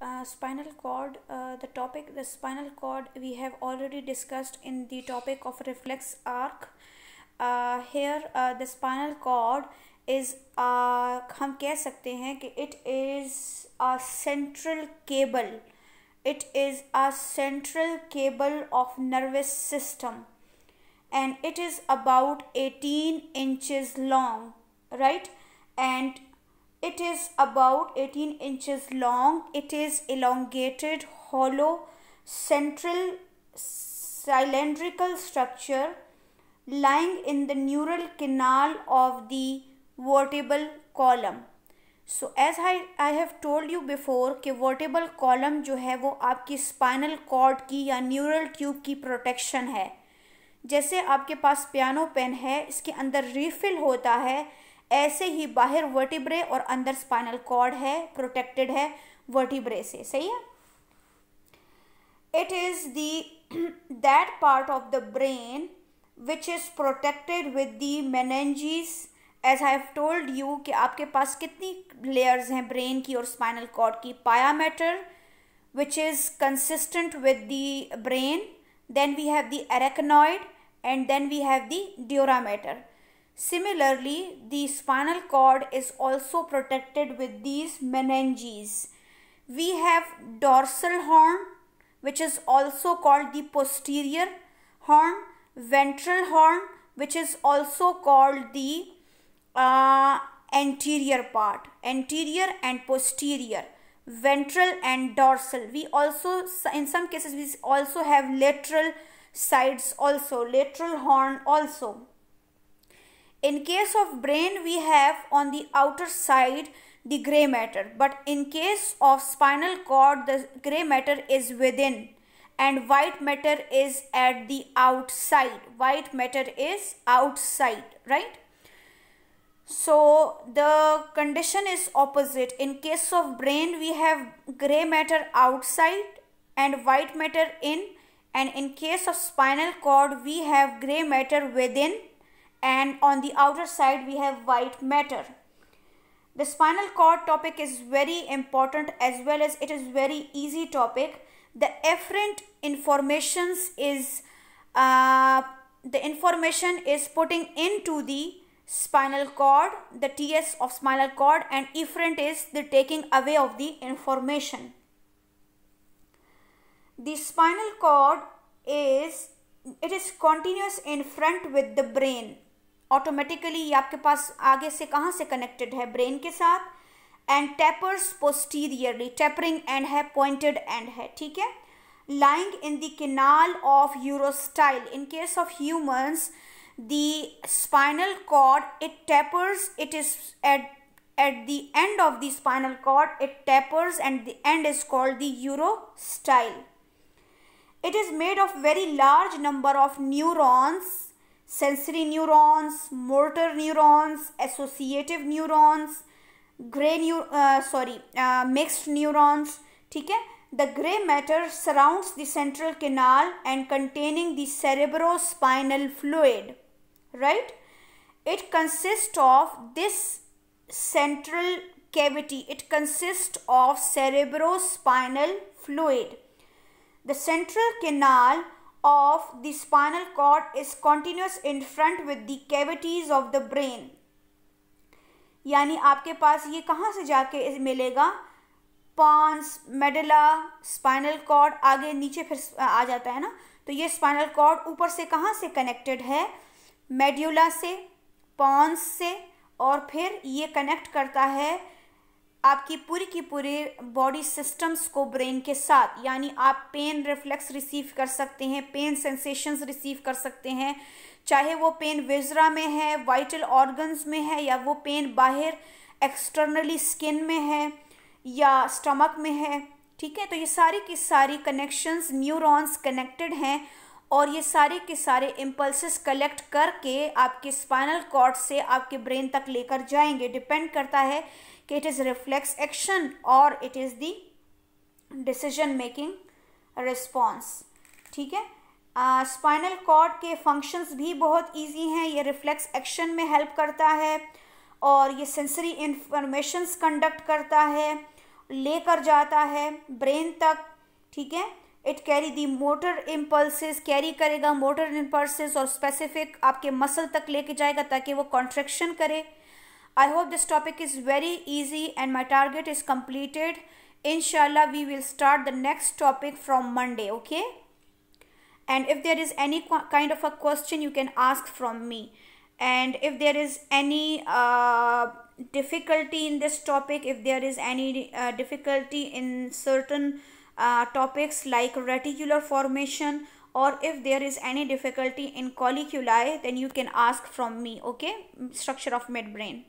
Spinal cord, the spinal cord we have already discussed in the topic of reflex arc. Here the spinal cord is हम कह सकते हैं कि it is a central cable. It is a central cable of nervous system, and it is about 18 inches long, right? And it is about 18 inches long. It is elongated, hollow, central cylindrical structure lying in the neural canal of the vertebral column. So as I have told you before कि vertebral column जो है वो आपकी spinal cord की या neural tube की protection है. जैसे आपके पास पियानो पेन है, इसके अंदर रिफिल होता है, ऐसे ही बाहर वर्टिब्रे और अंदर स्पाइनल कॉर्ड है, प्रोटेक्टेड है वर्टिब्रे से. सही है. It is that part of the brain which is protected with the meninges. As I have told you कि आपके पास कितनी लेयर्स हैं ब्रेन की और स्पाइनल कॉर्ड की. पाया matter which is consistent with the brain, then we have the arachnoid, and then we have the dura mater. Similarly, the spinal cord is also protected with these meninges. We have dorsal horn, which is also called the posterior horn, ventral horn, which is also called the anterior part, anterior and posterior, ventral and dorsal. We also, in some cases, we also have lateral sides also, lateral horn also. In case of brain, we have on the outer side the gray matter, but in case of spinal cord, the gray matter is within and white matter is at the outside. White matter is outside, right? So the condition is opposite. In case of brain, we have gray matter outside and white matter in, and in case of spinal cord, we have gray matter within and on the outer side we have white matter. The spinal cord topic is very important as well as it is very easy topic. The efferent informations is the information is putting into the spinal cord, the TS of spinal cord, and efferent is the taking away of the information. The spinal cord is continuous in front with the brain. Automatically ये आपके पास आगे से कहाँ से connected है? brain के साथ. And tapers posteriorly, tapering end है, pointed end है. ठीक है. Lying in the canal of urostyle. In case of humans, the spinal cord, it tapers, it is at the end of the spinal cord, it tapers and the end is called the urostyle. It is made of very large number of neurons, sensory neurons, motor neurons, associative neurons, mixed neurons. ठीक है. The gray matter surrounds the central canal and containing the cerebrospinal fluid. Right? It consists of this central cavity. It consists of cerebrospinal fluid. The central canal of the spinal cord is continuous in front with the cavities of the brain. यानी आपके पास ये कहाँ से जाके मिलेगा? Pond's, medulla, spinal cord, आगे नीचे फिर आ जाता है ना. तो ये स्पाइनल कॉर्ड ऊपर से कहाँ से कनेक्टेड है? मेड्यूला से, पॉन्स से, और फिर ये कनेक्ट करता है आपकी पूरी की पूरी बॉडी सिस्टम्स को ब्रेन के साथ. यानी आप पेन रिफ्लेक्स रिसीव कर सकते हैं, पेन सेंसेशंस रिसीव कर सकते हैं, चाहे वो पेन विजरा में है, वाइटल ऑर्गन्स में है, या वो पेन बाहर एक्सटर्नली स्किन में है या स्टमक में है. ठीक है. तो ये सारी की सारी कनेक्शंस, न्यूरॉन्स कनेक्टेड हैं और ये सारे के सारे इम्पल्सेस कलेक्ट करके आपके स्पाइनल कॉर्ड से आपके ब्रेन तक लेकर जाएंगे. डिपेंड करता है कि इट इज़ रिफ्लेक्स एक्शन और it is the decision making response. ठीक है. स्पाइनल कॉर्ड के फंक्शंस भी बहुत इजी हैं. ये रिफ्लेक्स एक्शन में हेल्प करता है और ये सेंसरी इंफॉर्मेशंस कंडक्ट करता है लेकर जाता है ब्रेन तक, ठीक है। It carry the motor impulses, carry करेगा मोटर इम्पल्सेस और स्पेसिफिक आपके मसल तक लेके जाएगा ताकि वो कॉन्ट्रैक्शन करे। I hope this topic is very easy and my target is completed. Inshallah, we will start the next topic from Monday, okay? And if there is any kind of a question, you can ask from me. And if there is any difficulty in this topic, if there is any difficulty in certain topics like reticular formation, or if there is any difficulty in colliculi, then you can ask from me, okay? Structure of midbrain.